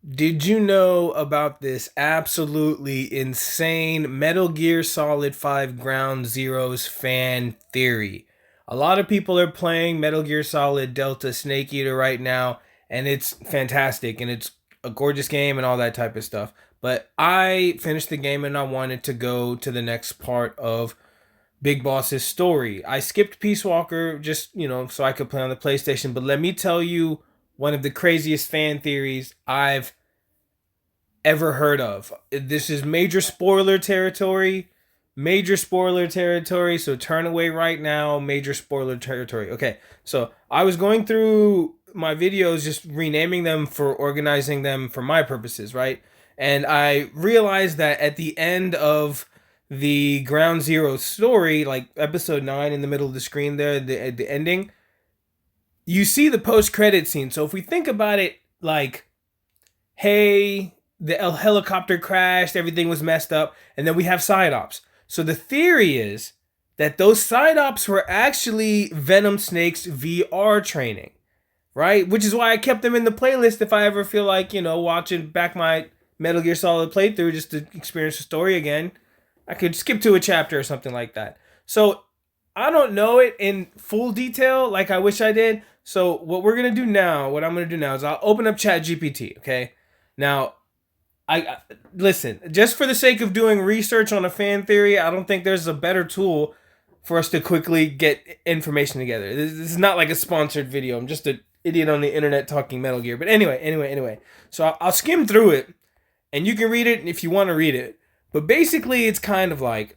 Did you know about this absolutely insane Metal Gear Solid 5 Ground Zeroes fan theory? A lot of people are playing Metal Gear Solid Delta Snake Eater right now, and it's fantastic and it's a gorgeous game and all that type of stuff. But I finished the game and I wanted to go to the next part of Big Boss's story. I skipped Peace Walker just, so I could play on the PlayStation, but let me tell you one of the craziest fan theories I've ever heard of. This is major spoiler territory. Major spoiler territory. So turn away right now. Major spoiler territory. Okay. So I was going through my videos, just renaming them for organizing them for my purposes, right? And I realized that at the end of the Ground Zero story, like episode 9 in the middle of the screen there, the ending, you see the post credit scene. So if we think about it like, hey, the helicopter crashed, everything was messed up, and then we have side ops. So the theory is that those side ops were actually Venom Snake's VR training, right? Which is why I kept them in the playlist if I ever feel like, watching back my Metal Gear Solid playthrough just to experience the story again. I could skip to a chapter or something like that. So I don't know it in full detail like I wish I did. So what I'm gonna do now is I'll open up ChatGPT, okay? Now, I listen, just for the sake of doing research on a fan theory, I don't think there's a better tool for us to quickly get information together. This is not like a sponsored video. I'm just an idiot on the internet talking Metal Gear. But anyway. So I'll skim through it, and you can read it if you want to read it. But basically, it's kind of like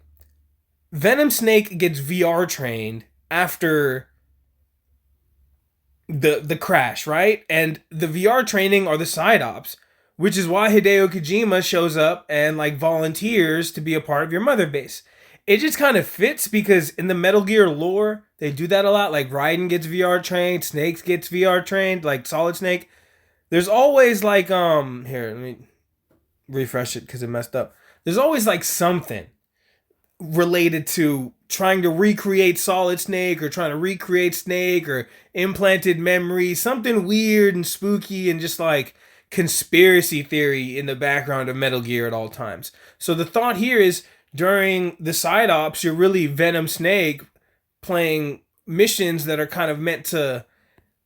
Venom Snake gets VR trained after the crash, right? And the VR training are the side ops, which is why Hideo Kojima shows up and like volunteers to be a part of your mother base. It just kind of fits because in the Metal Gear lore, they do that a lot. Like Raiden gets VR trained, Snake gets VR trained, like Solid Snake. There's always like here, let me refresh it because it messed up. There's always like something related to trying to recreate Solid Snake or trying to recreate Snake or implanted memory, something weird and spooky and just like conspiracy theory in the background of Metal Gear at all times. So the thought here is during the side ops, you're really Venom Snake playing missions that are kind of meant to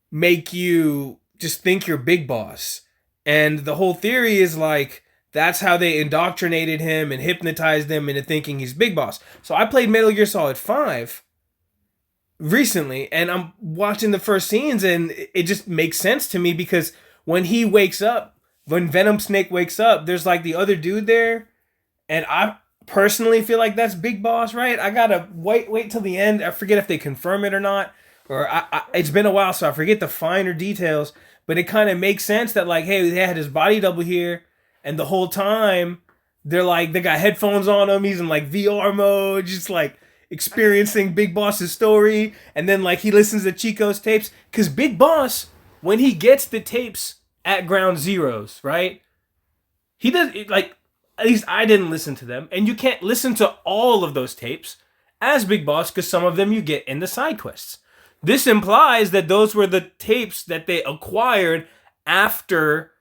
make you just think you're Big Boss. And the whole theory is like that's how they indoctrinated him and hypnotized him into thinking he's Big Boss. So I played Metal Gear Solid 5 recently and I'm watching the first scenes and it just makes sense to me because when he wakes up, when Venom Snake wakes up, there's like the other dude there, and I personally feel like that's Big Boss, right? I gotta wait till the end. I forget if they confirm it or not, or it's been a while, so I forget the finer details. But it kind of makes sense that like, hey, they had his body double here, and the whole time they got headphones on him. He's in like VR mode, just like experiencing Big Boss's story, and then like he listens to Chico's tapes because Big Boss, when he gets the tapes at Ground Zeroes, right? He does like at least I didn't listen to them, and you can't listen to all of those tapes as Big Boss because some of them you get in the side quests. This implies that those were the tapes that they acquired after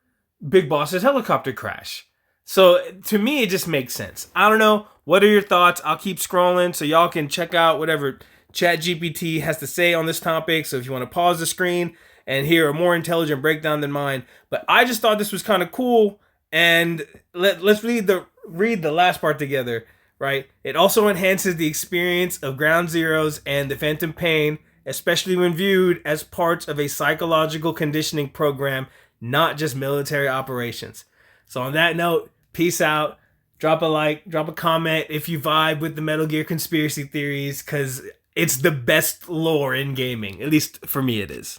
Big Boss's helicopter crash. So to me, it just makes sense. I don't know. What are your thoughts? I'll keep scrolling so y'all can check out whatever ChatGPT has to say on this topic. So if you want to pause the screen and hear a more intelligent breakdown than mine. But I just thought this was kind of cool. And let's read the last part together, right? It also enhances the experience of Ground Zeroes and the Phantom Pain, especially when viewed as parts of a psychological conditioning program, not just military operations. So on that note, peace out. Drop a like, drop a comment if you vibe with the Metal Gear conspiracy theories, because it's the best lore in gaming. At least for me it is.